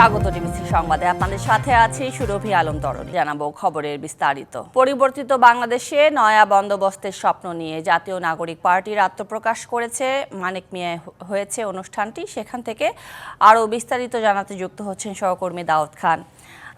স্বাগত ডিবিসি সংবাদে আপনাদের সাথে আছি সুরভি আলম তরণী। জানাবো খবরের বিস্তারিত। পরিবর্তিত বাংলাদেশে নয়া বন্দোবস্তের স্বপ্ন নিয়ে জাতীয় নাগরিক পার্টির আত্মপ্রকাশ করেছে মানিক মিয়ায় হয়েছে অনুষ্ঠানটি। সেখান থেকে আরও বিস্তারিত জানাতে যুক্ত হচ্ছেন সহকর্মী দাউদ খান।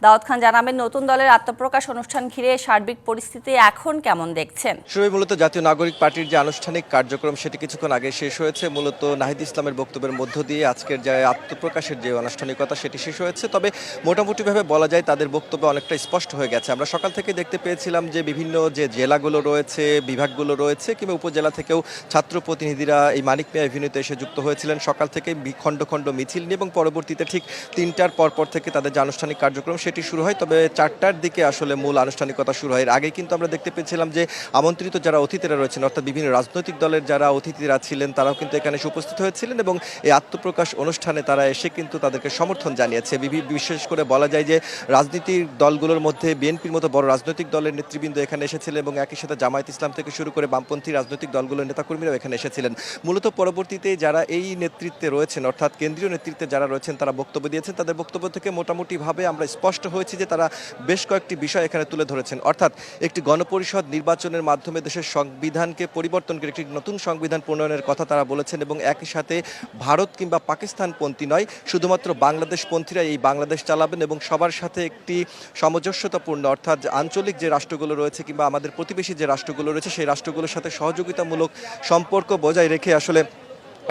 দাউদ খান, জানাবেন নতুন দলের আত্মপ্রকাশ অনুষ্ঠান ঘিরে সার্বিক পরিস্থিতি এখন কেমন দেখছেন? মূলত জাতীয় নাগরিক পার্টির যে আনুষ্ঠানিক কার্যক্রম সেটি কিছুক্ষণ আগে শেষ হয়েছে। মূলত নাহিদ ইসলামের বক্তব্যের মধ্য দিয়ে আজকের যে আত্মপ্রকাশের যে আনুষ্ঠানিকতা সেটি শেষ হয়েছে। তবে মোটামুটিভাবে বলা যায় তাদের বক্তব্য অনেকটা স্পষ্ট হয়ে গেছে। আমরা সকাল থেকে দেখতে পেয়েছিলাম যে বিভিন্ন যে জেলাগুলো রয়েছে, বিভাগগুলো রয়েছে কিংবা উপজেলা থেকেও ছাত্র প্রতিনিধিরা এই মানিক মিয়া এভিনিউতে এসে যুক্ত হয়েছিলেন। সকাল থেকে খণ্ড খণ্ড মিছিল নিয়ে এবং পরবর্তীতে ঠিক 3টার পর থেকে তাদের যে আনুষ্ঠানিক কার্যক্রম সেটি শুরু হয়। তবে 4টার দিকে আসলে মূল আনুষ্ঠানিকতা শুরু হয়। এর আগে কিন্তু আমরা দেখতে পেয়েছিলাম যে আমন্ত্রিত যারা অতিথিরা রয়েছেন, অর্থাৎ বিভিন্ন রাজনৈতিক দলের যারা অতিথিরা ছিলেন তারাও কিন্তু এখানে এসে উপস্থিত হয়েছিলেন এবং এই আত্মপ্রকাশ অনুষ্ঠানে তারা এসে কিন্তু তাদেরকে সমর্থন জানিয়েছে। বিশেষ করে বলা যায় যে রাজনীতির দলগুলোর মধ্যে বিএনপির মতো বড় রাজনৈতিক দলের নেতৃবৃন্দ এখানে এসেছিলেন এবং একই সাথে জামায়াত ইসলাম থেকে শুরু করে বামপন্থী রাজনৈতিক দলগুলোর নেতাকর্মীরাও এখানে এসেছিলেন। মূলত পরবর্তীতে যারা এই নেতৃত্বে রয়েছেন, অর্থাৎ কেন্দ্রীয় নেতৃত্বে যারা রয়েছেন তারা বক্তব্য দিয়েছেন। তাদের বক্তব্য থেকে মোটামুটিভাবে আমরা স্পষ্ট হয়েছি যে তারা বেশ কয়েকটি বিষয় এখানে তুলে ধরেছেন। অর্থাৎ একটি গণপরিষদ নির্বাচনের মাধ্যমে দেশের সংবিধানকে পরিবর্তন করে একটি নতুন সংবিধান প্রণয়নের কথা তারা বলেছেন এবং একই সাথে ভারত কিংবা পাকিস্তানপন্থী নয়, শুধুমাত্র বাংলাদেশপন্থীরা এই বাংলাদেশ চালাবেন এবং সবার সাথে একটি সামঞ্জস্যতাপূর্ণ, অর্থাৎ আঞ্চলিক যে রাষ্ট্রগুলো রয়েছে কিংবা আমাদের প্রতিবেশী যে রাষ্ট্রগুলো রয়েছে সেই রাষ্ট্রগুলোর সাথে সহযোগিতামূলক সম্পর্ক বজায় রেখে আসলে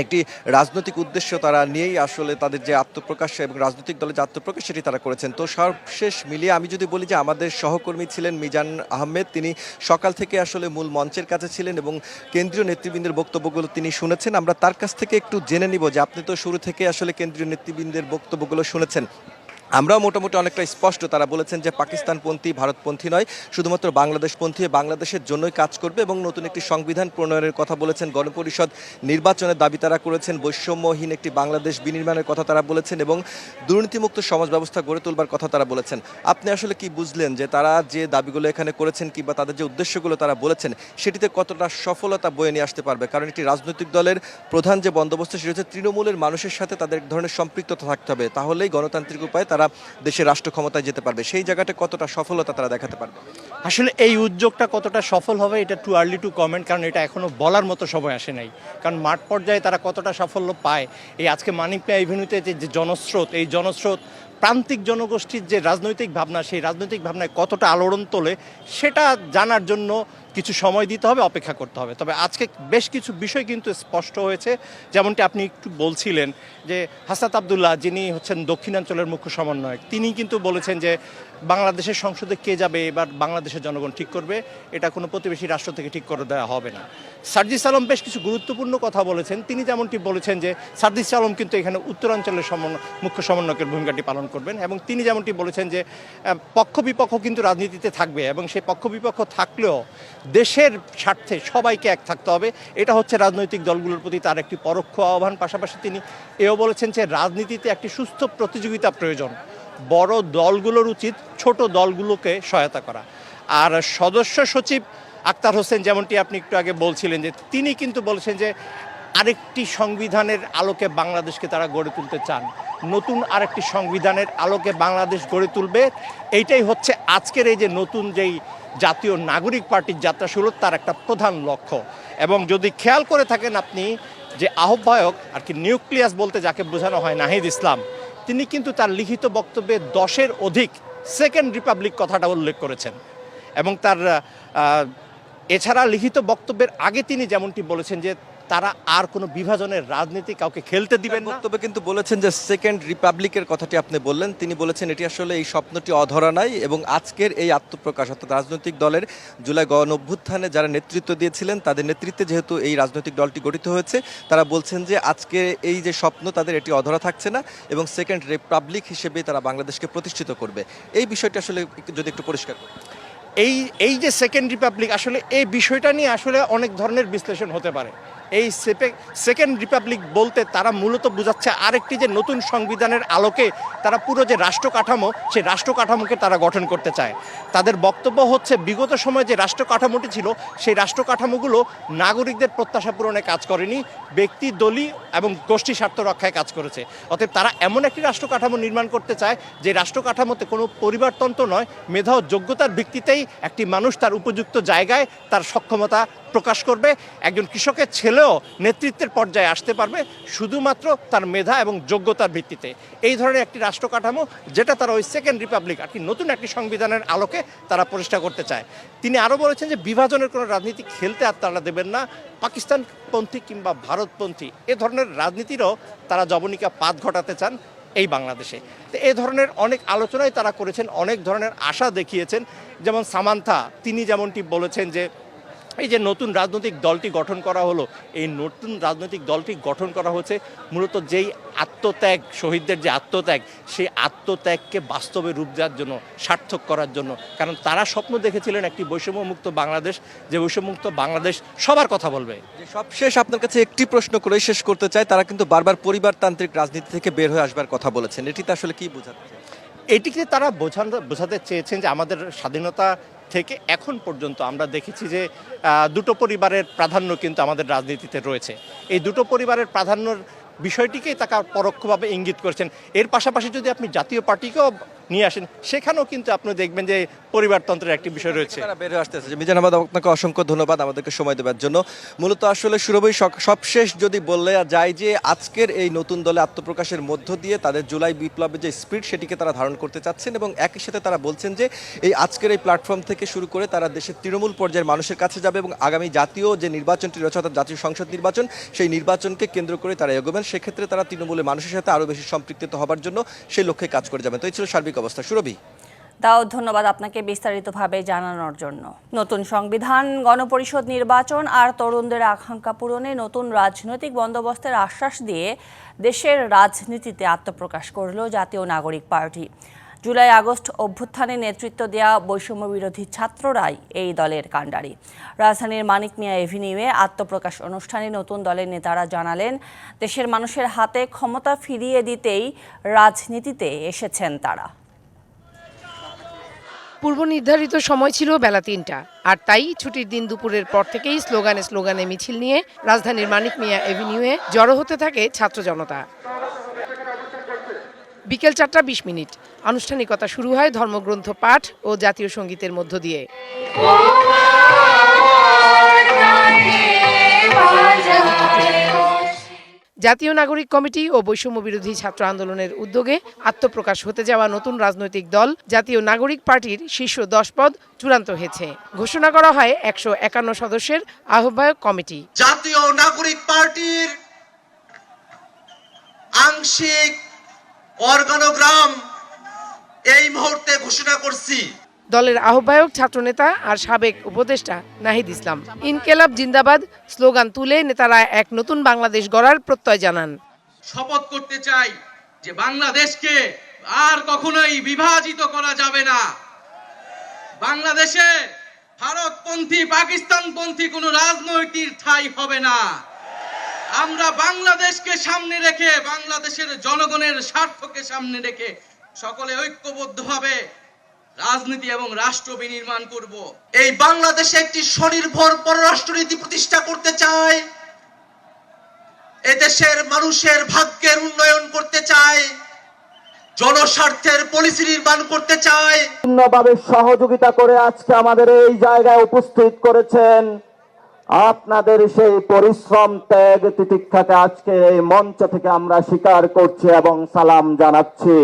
একটি রাজনৈতিক উদ্দেশ্য তারা নিয়েই আসলে তাদের যে আত্মপ্রকাশ এবং রাজনৈতিক দলের যে আত্মপ্রকাশ সেটি তারা করেছেন। তো সর্বশেষ মিলিয়ে আমি যদি বলি যে আমাদের সহকর্মী ছিলেন মিজান আহমেদ, তিনি সকাল থেকে আসলে মূল মঞ্চের কাছে ছিলেন এবং কেন্দ্রীয় নেতৃবৃন্দের বক্তব্যগুলো তিনি শুনেছেন। আমরা তার কাছ থেকে একটু জেনে নিব যে আপনি তো শুরু থেকে আসলে কেন্দ্রীয় নেতৃবৃন্দের বক্তব্যগুলো শুনেছেন। আমরাও মোটামুটি অনেকটা স্পষ্ট। তারা বলেছেন যে পাকিস্তানপন্থী, ভারতপন্থী নয়, শুধুমাত্র বাংলাদেশপন্থী, বাংলাদেশের জন্যই কাজ করবে এবং নতুন একটি সংবিধান প্রণয়নের কথা বলেছেন। গণপরিষদ নির্বাচনের দাবি তারা করেছেন। বৈষম্যহীন একটি বাংলাদেশ বিনির্মাণের কথা তারা বলেছেন এবং দুর্নীতিমুক্ত সমাজ ব্যবস্থা গড়ে তোলবার কথা তারা বলেছেন। আপনি আসলে কি বুঝলেন যে তারা যে দাবিগুলো এখানে করেছেন কিংবা তাদের যে উদ্দেশ্যগুলো তারা বলেছেন সেটিতে কতটা সফলতা বয়ে নিয়ে আসতে পারবে? কারণ একটি রাজনৈতিক দলের প্রধান যে বন্দোবস্ত সেটি হচ্ছে তৃণমূলের মানুষের সাথে তাদের এক ধরনের সম্পৃক্ততা থাকতে হবে, তাহলেই গণতান্ত্রিক উপায়ে তারা দেশের রাষ্ট্র ক্ষমতায় যেতে পারবে। সেই জায়গাটা কতটা সফলতা তারা দেখাতে পারবে? আসলে এই উদ্যোগটা কতটা সফল হবে এটা টু আর্লি টু কমেন্ট, কারণ এটা এখনো বলার মতো সময় আসে নাই। কারণ মাঠ পর্যায়ে তারা কতটা সাফল্য পায়, এই আজকে মানিক মিয়া এভিনিউতে যে জনস্রোত, এই জনস্রোত প্রান্তিক জনগোষ্ঠীর যে রাজনৈতিক ভাবনা, সেই রাজনৈতিক ভাবনায় কতটা আলোড়ন তোলে সেটা জানার জন্য কিছু সময় দিতে হবে, অপেক্ষা করতে হবে। তবে আজকে বেশ কিছু বিষয় কিন্তু স্পষ্ট হয়েছে, যেমনটি আপনি একটু বলছিলেন যে হাসনাত আবদুল্লাহ, যিনি হচ্ছেন দক্ষিণাঞ্চলের মুখ্য সমন্বয়ক, তিনি কিন্তু বলেছেন যে বাংলাদেশের সংসদে কে যাবে এবার বাংলাদেশের জনগণ ঠিক করবে, এটা কোনো প্রতিবেশী রাষ্ট্র থেকে ঠিক করে দেওয়া হবে না। সার্জিস আলম বেশ কিছু গুরুত্বপূর্ণ কথা বলেছেন। তিনি যেমনটি বলেছেন যে সার্জিস আলম কিন্তু এখানে উত্তরাঞ্চলের মুখ্য সমন্বয়কের ভূমিকাটি পালন করবেন এবং তিনি যেমনটি বলেছেন যে পক্ষ বিপক্ষ কিন্তু রাজনীতিতে থাকবে এবং সেই পক্ষ বিপক্ষ থাকলেও দেশের স্বার্থে সবাইকে এক থাকতে হবে। এটা হচ্ছে রাজনৈতিক দলগুলোর প্রতি তার একটি পরোক্ষ আহ্বান। পাশাপাশি তিনি এও বলেছেন যে রাজনীতিতে একটি সুস্থ প্রতিযোগিতা প্রয়োজন, বড় দলগুলোর উচিত ছোট দলগুলোকে সহায়তা করা। আর সদস্য সচিব আক্তার হোসেন, যেমনটি আপনি একটু আগে বলছিলেন, যে তিনি কিন্তু বলেছেন যে আরেকটি সংবিধানের আলোকে বাংলাদেশকে তারা গড়ে তুলতে চান, নতুন আরেকটি সংবিধানের আলোকে বাংলাদেশ গড়ে তুলবে। এইটাই হচ্ছে আজকের এই যে নতুন যেই জাতীয় নাগরিক পার্টির যাত্রা শুরু, তার একটা প্রধান লক্ষ্য। এবং যদি খেয়াল করে থাকেন আপনি, যে আহ্বায়ক আর কি, নিউক্লিয়াস বলতে যাকে বোঝানো হয় নাহিদ ইসলাম, তিনি কিন্তু তার লিখিত বক্তব্যে 10-এর অধিক সেকেন্ড রিপাবলিক কথাটা উল্লেখ করেছেন এবং তার এছাড়া লিখিত বক্তব্যের আগে তিনি যেমনটি বলেছেন যে তারা আর কোনো বিভাজনের রাজনীতি কাউকে খেলতে দিবেন না। বক্তব্যে কিন্তু বলেছেন যে সেকেন্ড রিপাবলিকের কথাটি আপনি বললেন, তিনি বলেছেন এটি আসলে এই স্বপ্নটি অধরা নাই এবং আজকের এই আত্মপ্রকাশ, অর্থাৎ রাজনৈতিক দলের জুলাই গণ অভ্যুত্থানে যারা নেতৃত্ব দিয়েছিলেন তাদের নেতৃত্বে যেহেতু এই রাজনৈতিক দলটি গঠিত হয়েছে, তারা বলছেন যে আজকে এই যে স্বপ্ন তাদের এটি অধরা থাকছে না এবং সেকেন্ড রিপাবলিক হিসেবে তারা বাংলাদেশকে প্রতিষ্ঠিত করবে। এই বিষয়টি আসলে যদি একটু পরিষ্কার করেন। এই যে সেকেন্ড রিপাবলিক, আসলে এই বিষয়টা নিয়ে আসলে অনেক ধরনের বিশ্লেষণ হতে পারে। এই সেকেন্ড রিপাবলিক বলতে তারা মূলত বোঝাচ্ছে আরেকটি যে নতুন সংবিধানের আলোকে তারা পুরো যে রাষ্ট্র কাঠামো সেই রাষ্ট্র কাঠামোকে তারা গঠন করতে চায়। তাদের বক্তব্য হচ্ছে বিগত সময়ে যে রাষ্ট্র কাঠামোটি ছিল সেই রাষ্ট্র কাঠামোগুলো নাগরিকদের প্রত্যাশা পূরণে কাজ করেনি, ব্যক্তি দলীয় এবং গোষ্ঠী স্বার্থ রক্ষায় কাজ করেছে। অতএব তারা এমন একটি রাষ্ট্র কাঠামো নির্মাণ করতে চায় যে রাষ্ট্র কাঠামোতে কোনো পরিবারতন্ত্র নয়, মেধা ও যোগ্যতার ভিত্তিতেই একটি মানুষ তার উপযুক্ত জায়গায় তার সক্ষমতা প্রকাশ করবে। একজন কৃষকের ছেলেও নেতৃত্বের পর্যায়ে আসতে পারবে শুধুমাত্র তার মেধা এবং যোগ্যতার ভিত্তিতে। এই ধরনের একটি রাষ্ট্র কাঠামো যেটা তারা ওই সেকেন্ড রিপাবলিক আর কি নতুন একটি সংবিধানের আলোকে তারা প্রতিষ্ঠা করতে চায়। তিনি আরও বলেছেন যে বিভাজনের কোনো রাজনীতি খেলতে আর তারা দেবেন না। পাকিস্তানপন্থী কিংবা ভারতপন্থী এ ধরনের রাজনীতিরও তারা জবনিকা পাত ঘটাতে চান এই বাংলাদেশে। তো এই ধরনের অনেক আলোচনাই তারা করেছেন, অনেক ধরনের আশা দেখিয়েছেন। যেমন সামান্থা তিনি যেমনটি বলেছেন যে এই যে নতুন রাজনৈতিক দলটি গঠন করা হলো, এই নতুন রাজনৈতিক দলটি গঠন করা হচ্ছে মূলত যেই আত্মত্যাগ, শহীদদের যে আত্মত্যাগ, সেই আত্মত্যাগকে বাস্তবে রূপ দেওয়ার জন্য, সার্থক করার জন্য। কারণ তারা স্বপ্ন দেখেছিলেন একটি বৈষম্যমুক্ত বাংলাদেশ, যে বৈষম্যমুক্ত বাংলাদেশ সবার কথা বলবে। সবশেষ আপনার কাছে একটি প্রশ্ন করে শেষ করতে চাই, তারা কিন্তু বারবার পরিবারতান্ত্রিক রাজনীতি থেকে বের হয়ে আসবার কথা বলেছেন, এটিতে আসলে কি বোঝাচ্ছে? এটিকে তারা বোঝাতে চেয়েছেন যে আমাদের স্বাধীনতা থেকে এখন পর্যন্ত আমরা দেখেছি যে দুটো পরিবারের প্রাধান্য কিন্তু আমাদের রাজনীতিতে রয়েছে। এই দুটো পরিবারের প্রাধান্যর বিষয়টিকেই তারা পরোক্ষভাবে ইঙ্গিত করেছেন। এর পাশাপাশি যদি আপনি জাতীয় পার্টিকেও নিয়ে আসেন, সেখানেও কিন্তু আপনি দেখবেন যে পরিবারতন্ত্রের একটি বিষয় রয়েছে। বের হয়ে আসতেছে। মিজান আহমেদ, আপনাকে অসংখ্য ধন্যবাদ আমাদেরকে সময় দেওয়ার জন্য। মূলত আসলে সুরভি সবশেষ যদি বললে যায় যে আজকের এই নতুন দলে আত্মপ্রকাশের মধ্য দিয়ে তাদের জুলাই বিপ্লবের যে স্পিরিট সেটিকে তারা ধারণ করতে চাচ্ছেন, এবং একই সাথে তারা বলছেন যে এই আজকের এই প্ল্যাটফর্ম থেকে শুরু করে তারা দেশের তৃণমূল পর্যায়ের মানুষের কাছে যাবে এবং আগামী জাতীয় যে নির্বাচনটি রয়েছে অর্থাৎ জাতীয় সংসদ নির্বাচন, সেই নির্বাচনকে কেন্দ্র করে তারা এগোবেন। সেক্ষেত্রে তারা তৃণমূলের মানুষের সাথে আরও বেশি সম্পৃক্ত হবার জন্য সেই লক্ষ্যে কাজ করে যাবেন। তো এই ছিল সার্বিক অবস্থা। সুরভি দাউদ, ধন্যবাদ আপনাকে বিস্তারিতভাবে জানানোর জন্য। নতুন সংবিধান, গণপরিষদ নির্বাচন আর তরুণদের আকাঙ্ক্ষা পূরণে নতুন রাজনৈতিক বন্দোবস্তের আশ্বাস দিয়ে দেশের রাজনীতিতে আত্মপ্রকাশ করল জাতীয় নাগরিক পার্টি। জুলাই আগস্ট অভ্যুত্থানে নেতৃত্ব দেওয়া বৈষম্য বিরোধী ছাত্ররাই এই দলের কাণ্ডারি। রাজধানীর মানিক মিয়া এভিনিউয়ে আত্মপ্রকাশ অনুষ্ঠানে নতুন দলের নেতারা জানালেন, দেশের মানুষের হাতে ক্ষমতা ফিরিয়ে দিতেই রাজনীতিতে এসেছেন তারা। পূর্ব নির্ধারিত সময় ছিল বেলা ৩টা, আর তাই ছুটির দিন দুপুরের পর থেকেই স্লোগানে মিছিল নিয়ে রাজধানীর মানিক মিয়া এভিনিউয়ে জড়ো হতে থাকে ছাত্র জনতা। বিকেল ৪:২০ আনুষ্ঠানিকতা শুরু হয় ধর্মগ্রন্থ পাঠ ও জাতীয় সঙ্গীতের মধ্য দিয়ে। জাতীয় নাগরিক কমিটি ও বৈষম্য বিরোধী ছাত্র আন্দোলনের উদ্যোগে আত্মপ্রকাশ হতে যাওয়া নতুন রাজনৈতিক দল জাতীয় নাগরিক পার্টির শীর্ষ 10 পদ চূড়ান্ত হয়েছে। ঘোষণা করা হয় 151 সদস্যের আহ্বায়ক কমিটি। জাতীয় নাগরিক পার্টির আংশিক অর্গানোগ্রাম এই মুহূর্তে ঘোষণা করছি। দলের আহ্বায়ক ছাত্রনেতা আর সাবেক উপদেষ্টা নাহিদ ইসলাম ইনকেলাব জিন্দাবাদ স্লোগান তুলে নেতারা এক নতুন বাংলাদেশ গড়ার প্রত্যয় জানান। শপথ করতে চাই যে বাংলাদেশকে আর কখনোই বিভাজিত করা যাবে না। বাংলাদেশে ভারতপন্থী, পাকিস্তানপন্থী কোনো রাজনৈতিক ঠাঁই হবে না। আমরা বাংলাদেশকে সামনে রেখে, বাংলাদেশের জনগণের স্বার্থকে সামনে রেখে সকলে ঐক্যবদ্ধভাবে রাজনীতি এবং রাষ্ট্র বিনির্মাণ করব। এই বাংলাদেশে একটি স্বনির্ভর পররাষ্ট্রনীতি প্রতিষ্ঠা করতে চাই। এদেশের মানুষের ভাগ্যের উন্নয়ন করতে চাই, জনস্বার্থের পলিসি নির্মাণ করতে চাই। পূর্ণভাবে সহযোগিতা করে আজকে আমাদের এই জায়গায় উপস্থিত করেছেন। আপনাদের সেই পরিশ্রম, ত্যাগ, তিতিক্ষাকে আজকে এই মঞ্চ থেকে আমরা স্বীকার করছি এবং সালাম জানাচ্ছি।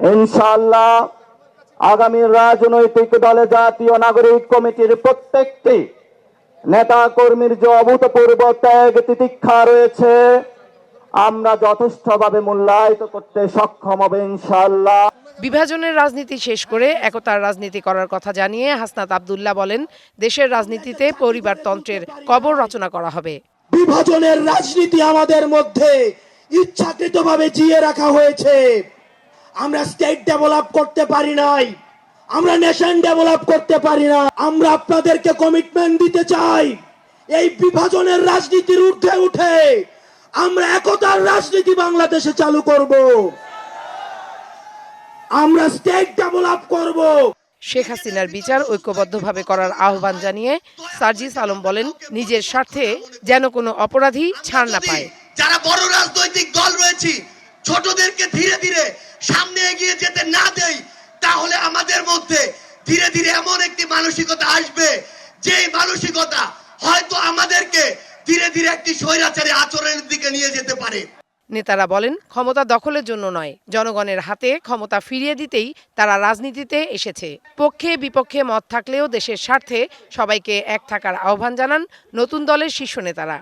ইনশাআল্লাহ আগামী রাজনৈতিক দলে জাতীয় নাগরিক কমিটির প্রত্যেকটি নেতা কর্মীর যে অভূতপূর্ব ত্যাগ তিতিক্ষা রয়েছে আমরা যথেষ্টভাবে মূল্যায়িত করতে সক্ষম হবে ইনশাআল্লাহ। বিভাজনের রাজনীতি শেষ করে একতার রাজনীতি করার কথা জানিয়ে হাসনাত আব্দুল্লাহ বলেন, দেশের রাজনীতিতে পরিবারতন্ত্রের কবর রচনা করা হবে। বিভাজনের রাজনীতি আমাদের মধ্যে ইচ্ছাকৃতভাবে জিয়ে রাখা হয়েছে। আমরা স্টেট ডেভেলপ করতে পারি নাই, আমরা নেশন ডেভেলপ করতে পারি না। আমরা আপনাদেরকে কমিটমেন্ট দিতে চাই, এই বিভাজনের রাজনীতির ঊর্ধ্বে উঠে আমরা একতার রাজনীতি বাংলাদেশে চালু করব। আমরা স্টেট ডেভেলপ করব। শেখ হাসিনার বিচার ঐক্যবদ্ধভাবে করার আহ্বান জানিয়ে সার্জিস আলম বলেন, নিজের স্বার্থে যেন কোনো অপরাধী ছাড় না পায়। যারা বড় রাজনৈতিক দল রয়েছে, ছোটদেরকে ধীরে ধীরে সামনে এগিয়ে যেতে না দেই, তাহলে আমাদের মধ্যে ধীরে ধীরে এমন একটি মানসিকতা আসবে, যেই মানসিকতা হয়তো আমাদেরকে ধীরে ধীরে একটি স্বৈরাচারী আচরণের দিকে নিয়ে যেতে পারে। নেতারা বলেন, ক্ষমতা দখলের জন্য নয়, জনগণের হাতে ক্ষমতা ফিরিয়ে দিতেই তারা রাজনীতিতে এসেছে। পক্ষে বিপক্ষে মত থাকলেও দেশের স্বার্থে সবাইকে এক থাকার আহ্বান জানান নতুন দলের শীর্ষ নেতারা।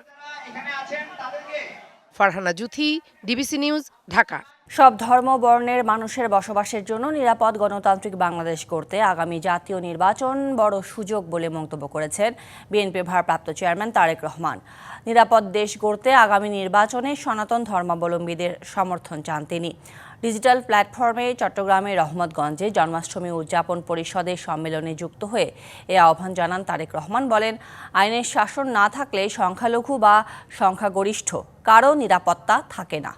Farhana Juthi, DBC news, Dhaka. সব ধর্ম বর্ণের মানুষের বসবাসের জন্য নিরাপদ গণতান্ত্রিক বাংলাদেশ করতে আগামী জাতীয় নির্বাচন বড় সুযোগ বলে মন্তব্য করেছেন বিএনপির ভারপ্রাপ্ত চেয়ারম্যান তারেক রহমান। নিরাপদ দেশ গড়তে আগামী নির্বাচনে সনাতন ধর্মাবলম্বীদের সমর্থন চান তিনি। ডিজিটাল প্ল্যাটফর্মে চট্টগ্রামের রহমতগঞ্জে জন্মাষ্টমী উদযাপন পরিষদের সম্মেলনে যুক্ত হয়ে এ আহ্বান জানান তারেক রহমান। বলেন, আইনের শাসন না থাকলে সংখ্যালঘু বা সংখ্যাগরিষ্ঠ কারও নিরাপত্তা থাকে না।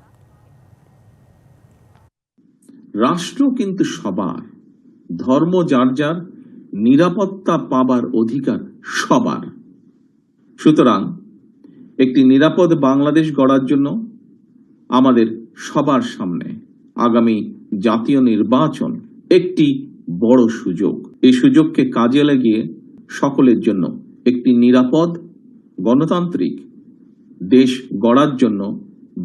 রাষ্ট্র কিন্তু সবার, ধর্ম যার যার, নিরাপত্তা পাবার অধিকার সবার। সুতরাং একটি নিরাপদ বাংলাদেশ গড়ার জন্য আমাদের সবার সামনে আগামী জাতীয় নির্বাচন একটি বড় সুযোগ। এই সুযোগকে কাজে লাগিয়ে সকলের জন্য একটি নিরাপদ গণতান্ত্রিক দেশ গড়ার জন্য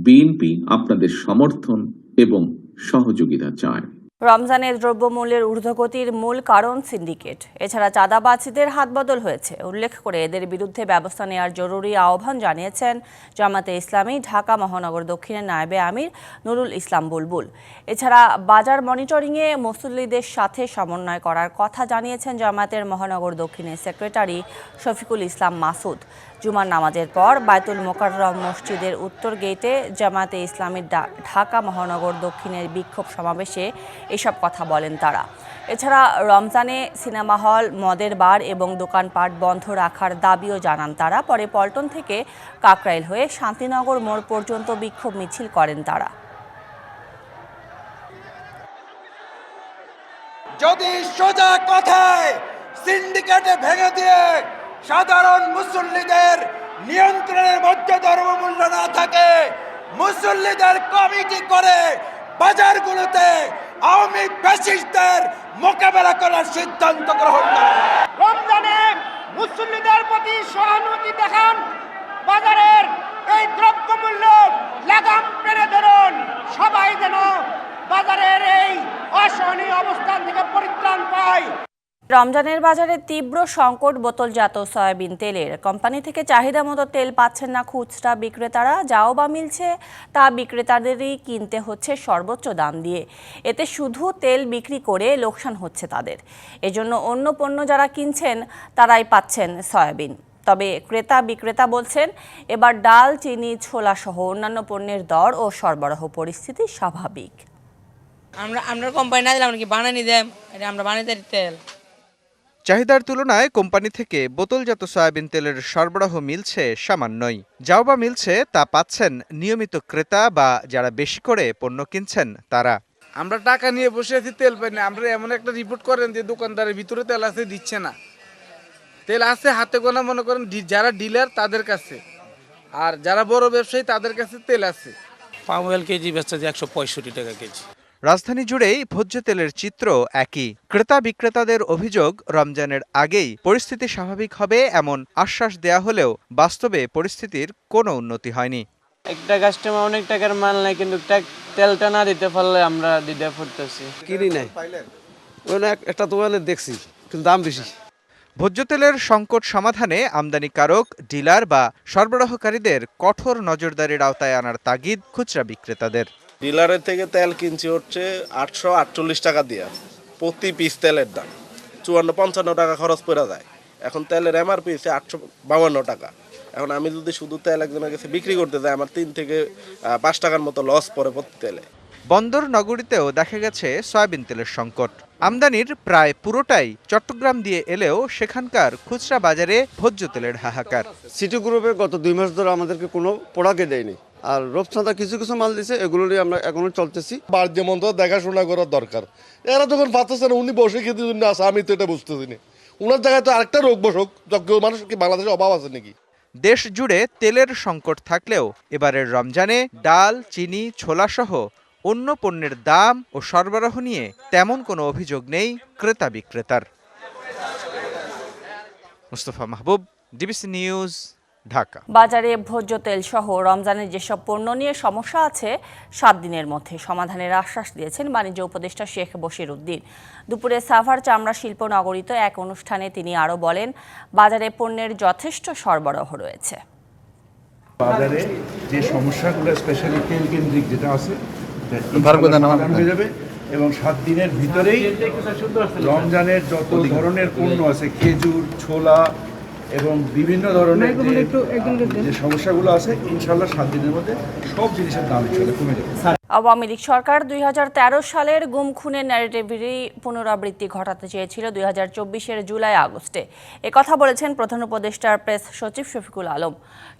বিএনপি আপনাদের সমর্থন এবং সহযোগিতা চায়। রমজানের দ্রব্যমূল্যের ঊর্ধ্বগতির মূল কারণ সিন্ডিকেট। এছাড়া চাঁদাবাজদের হাতবদল হয়েছে উল্লেখ করে এদের বিরুদ্ধে ব্যবস্থা নেওয়ার জরুরি আহ্বান জানিয়েছেন জামাতে ইসলামী ঢাকা মহানগর দক্ষিণের নায়েবে আমির নুরুল ইসলাম বুলবুল। এছাড়া বাজার মনিটরিংয়ে মুসল্লিদের সাথে সমন্বয় করার কথা জানিয়েছেন জামাতের মহানগর দক্ষিণের সেক্রেটারি শফিকুল ইসলাম মাসুদ। জুমার নামাজের পর বায়তুল মোকাররম মসজিদের উত্তর গেটে জামাতে ইসলামীর ঢাকা মহানগর দক্ষিণের বিক্ষোভ সমাবেশে এসব কথা বলেন তারা। এছাড়া রমজানে সিনেমা হল, মদের বার এবং দোকানপাট বন্ধ রাখার দাবিও জানান তারা। পরে পল্টন থেকে কাকরাইল হয়ে শান্তিনগর মোড় পর্যন্ত বিক্ষোভ মিছিল করেন তারা। যদি সোজা কথায় সিন্ডিকেটে ভেঙে দিয়ে সাধারণ মুসল্লিদের নিয়ন্ত্রণের মধ্যে ধর্মমূল্য না থাকে, মুসল্লিদের কমিটি করে বাজারগুলোতে আওয়ামী ফ্যাসিস্টদের মোকাবেলা করার সিদ্ধান্ত গ্রহণ করে। রমজানে মুসল্লিদের প্রতি সহানুভূতি দেখান, বাজারের এই দ্রব্যমূল্য লাগাম টেনে ধরুন। সবাই যেন বাজারের এই অসহনীয় অবস্থান থেকে পরিত্রাণ পায়। রমজানের বাজারে তীব্র সংকট বোতলজাত সয়াবিন তেলের। কোম্পানি থেকে চাহিদা মতো তেল পাচ্ছেন না খুচরা বিক্রেতারা। যাও বা মিলছে তা বিক্রেতাদেরই কিনতে হচ্ছে সর্বোচ্চ দাম দিয়ে। এতে শুধু তেল বিক্রি করে লোকসান হচ্ছে তাদের। এজন্য অন্য পণ্য যারা কিনছেন তারাই পাচ্ছেন সয়াবিন। তবে ক্রেতা বিক্রেতা বলছেন, এবার ডাল, চিনি, ছোলা সহ অন্যান্য পণ্যের দর ও সরবরাহ পরিস্থিতি স্বাভাবিক। আমরা কোম্পানি না দিলে আমরা কি বানানি দেয়, আমরা বানাইতে তেল। চাহিদার তুলনায় কোম্পানি থেকে বোতলজাত সয়াবিন তেলের সরবরাহ মিলছে সামান্যই। যাও বা মিলছে তা পাচ্ছেন নিয়মিত ক্রেতা বা যারা বেশি করে পণ্য কিনছেন তারা। আমরা টাকা নিয়ে বসে আছি, তেল পাই না। আমরা এমন একটা রিপোর্ট করেন যে দোকানদারের ভিতরে তেল আছে, দিচ্ছে না। তেল আছে হাতে গোনা, মনে করেন যারা ডিলার তাদের কাছে, আর যারা বড় ব্যবসায়ী তাদের কাছে তেল আছে। পাম অয়েল কেজি বেচছে 165 টাকা কেজি। রাজধানী জুড়েই ভোজ্য তেলের চিত্র একই। ক্রেতা বিক্রেতাদের অভিযোগ, রমজানের আগেই পরিস্থিতি স্বাভাবিক হবে এমন আশ্বাস দেয়া হলেও বাস্তবে পরিস্থিতির কোনো উন্নতি হয়নি। একটা কাস্টমার অনেক টাকার মাল নাই, কিন্তু তেলটা না দিতে পারলে আমরা দিতে পড়তেছি। কিনি নাই, একটা দোকানে দেখছি কিন্তু দাম বেশি। ভোজ্য তেলের সংকট সমাধানে আমদানিকারক, ডিলার বা সরবরাহকারীদের কঠোর নজরদারির আওতায় আনার তাগিদ খুচরা বিক্রেতাদের। ডিলারের থেকে তেল কিনছি হচ্ছে 848 টাকা দিয়া, প্রতি পিস তেলের দাম 54-55 টাকা খরচ পড়ে যায়। এখন তেলের এমআরপি হচ্ছে 852 টাকা। এখন আমি যদি শুধু তেল একজনের কাছে বিক্রি করতে যাই, আমার 3 থেকে 5 টাকার মতো লস পড়ে প্রতি তেলে। বন্দর নগরীতেও দেখা গেছে সয়াবিন তেলের সংকট। আমদানির প্রায় পুরোটাই চট্টগ্রাম দিয়ে এলেও সেখানকার খুচরা বাজারে ভোজ্য তেলের হাহাকার। সিটি গ্রুপে গত 2 মাস ধরে আমাদেরকে কোনো প্রোডাক্টে দেয়নি, আর রূপসান্দা কিছু কিছু মাল দিছে, এগুলো নিয়ে আমরা এখনো চলতেছি। বার যেমন তো দেখাশোনা করার দরকার। এরা যখন পাচ্ছে না, উনি বসে খেতে জন্য আসে, আমি তো এটা বুঝতেছি না। উনার জায়গায় তো আরেকটা রোগ বসুক, মানুষ কি বাংলাদেশে অভাব আছে নাকি? দেশ জুড়ে তেলের সংকট থাকলেও এবারের রমজানে ডাল, চিনি, ছোলা সহ অন্য পণ্যের দাম ও সরবরাহ নিয়ে তেমন কোনো অভিযোগ নেই ক্রেতা বিক্রেতার। মুস্তফা মাহবুব, ডিবিসি নিউজ, ঢাকা। বাজারে ভোজ্য তেল সহ রমজানের যেসব পণ্য নিয়ে সমস্যা আছে 7 দিনের মধ্যে সমাধানের আশ্বাস দিয়েছেন বাণিজ্য উপদেষ্টা শেখ বশির উদ্দিন। দুপুরে সাভার চামড়া শিল্প নগরীতে এক অনুষ্ঠানে তিনি আরও বলেন, বাজারে পণ্যের যথেষ্ট সরবরাহ রয়েছে। বাজারে যে সমস্যাগুলো স্পেশালি তেল কেন্দ্রিক যেটা আছে হয়ে যাবে এবং 7 দিনের ভিতরেই রমজানের যত ধরনের পণ্য আছে, খেজুর, ছোলা এবং বিভিন্ন ধরনের যে সমস্যাগুলো আছে, ইনশাল্লাহ 7 দিনের মধ্যে সব জিনিসের দাম কমে যাবে। আওয়ামী লীগ সরকার 2013 সালের গুম খুনের ন্যারেটিভেরই পুনরাবৃত্তি ঘটাতে চেয়েছিল 2024-এর জুলাই আগস্টে। একথা বলেছেন প্রধান উপদেষ্টার প্রেস সচিব শফিকুল আলম।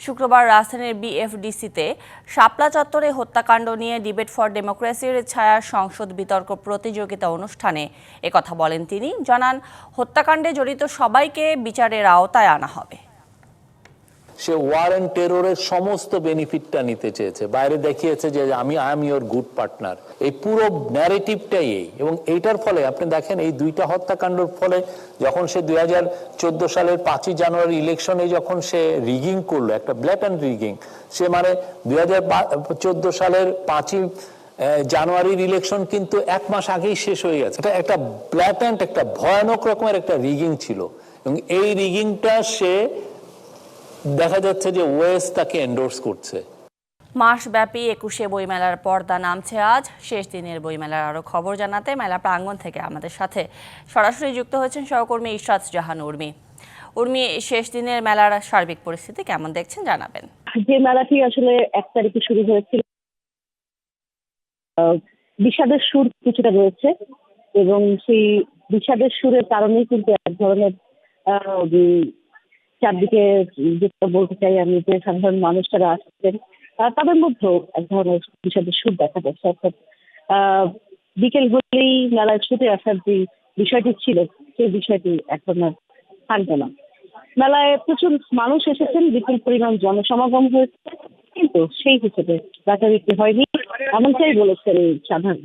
শুক্রবার রাজধানীর বিএফডিসিতে শাপলা চত্বরে হত্যাকাণ্ড নিয়ে ডিবেট ফর ডেমোক্রেসির ছায়া সংসদ বিতর্ক প্রতিযোগিতা অনুষ্ঠানে একথা বলেন তিনি। জানান, হত্যাকাণ্ডে জড়িত সবাইকে বিচারের আওতায় আনা হবে। সে ওয়ার এন্ড টেররের সমস্ত বেনিফিটটা নিতে চেয়েছে, বাইরে দেখিয়েছে যে আমি I am your good partner. এই পুরো ন্যারেটিভটাই এই, এবং এইটার ফলে আপনি দেখেন এই দুইটা হত্যাকাণ্ডের ফলে যখন সে 2014 সালের 5ই জানুয়ারি ইলেকশনে যখন সে রিগিং করলো, একটা ব্ল্যাটান্ট রিগিং, সে মানে 2014 সালের 5ই জানুয়ারির ইলেকশন কিন্তু 1 মাস আগেই শেষ হয়ে গেছে। এটা একটা ব্ল্যাটান্ট, একটা ভয়ানক রকমের একটা রিগিং ছিল, এবং এই রিগিংটা সে দেখা যাচ্ছে যে ওয়েস তাকে এন্ডোর্স করছে। মাসব্যাপী 21শে বইমেলার পর্দা নামছে আজ। শেষ দিনের বইমেলার আরও খবর জানাতে মেলা প্রাঙ্গণ থেকে আমাদের সাথে সরাসরি যুক্ত হয়েছেন সহকর্মী ইশরাত জাহান উর্মি। উর্মি, শেষ দিনের মেলার সার্বিক পরিস্থিতি কেমন দেখছেন জানাবেন। যে মেলাটি আসলে 1 তারিখে শুরু হয়েছিল, বিষাদের সুর কিছুটা রয়েছে, এবং সেই বিষাদের সুরের কারণেই কিন্তু এক ধরনের চারদিকে যেটা বলতে চাই আমি, যে সাধারণ মানুষ যারা আসছেন তাদের মধ্যেও এক ধরনের বিষাদের সুর দেখা যাচ্ছে। অর্থাৎ বিকেল হলেই মেলায় ছুটে আসার যে বিষয়টি ছিল, সেই বিষয়টি এখন আর থাকবে না। মেলায় প্রচুর মানুষ এসেছেন, বিপুল পরিমাণ জনসমাগম হয়েছে, কিন্তু সেই হিসেবে বেচা বিক্রি হয়নি, এমনটাই বলেছেন সাধারণ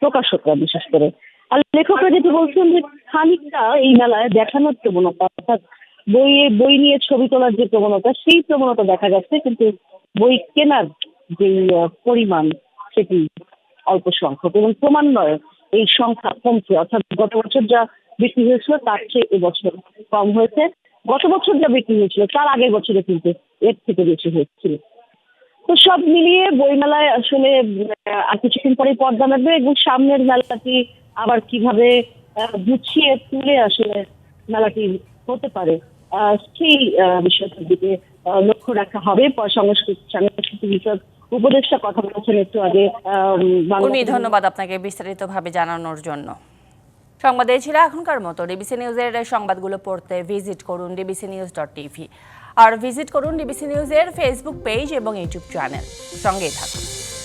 প্রকাশকরা বিশেষ করে। আর লেখকরা যেটি বলছেন যে খানিকটা এই মেলায় দেখানোর প্রবণতা, অর্থাৎ বই নিয়ে ছবি তোলার যে প্রবণতা, সেই প্রবণতা দেখা যাচ্ছে, কিন্তু বই কেনার যে পরিমাণ সেটি অল্প সংখ্যক, এবং ক্রমান্বয়ে এই সংখ্যা কমছে। অর্থাৎ গত বছর যা বিক্রি হয়েছিল তার চেয়ে এবছর কম হয়েছে। গত বছর যা বিক্রি হয়েছিল তার আগের বছরে কিন্তু এর থেকে বেশি হয়েছিল। তো সব মিলিয়ে বইমেলায় আসলে আর কিছুদিন পরে পর্দা নামবে, এবং সামনের মেলাটি আবার কিভাবে গুছিয়ে তুলে আসলে মেলাটি হতে পারে সেই বিষয়টার দিকে লক্ষ্য রাখা হবে। সাংস্কৃতিক বিষয়ক উপদেষ্টা কথা বলেছেন একটু আগে। ধন্যবাদ আপনাকে বিস্তারিতভাবে জানানোর জন্য। সংবাদ এই ছিল এখনকার মতো। ডিবিসি নিউজের সংবাদগুলো পড়তে ভিজিট করুন dbcnews.tv, আর ভিজিট করুন ডিবিসি নিউজের ফেসবুক পেজ এবং ইউটিউব চ্যানেল। সঙ্গেই থাকুন।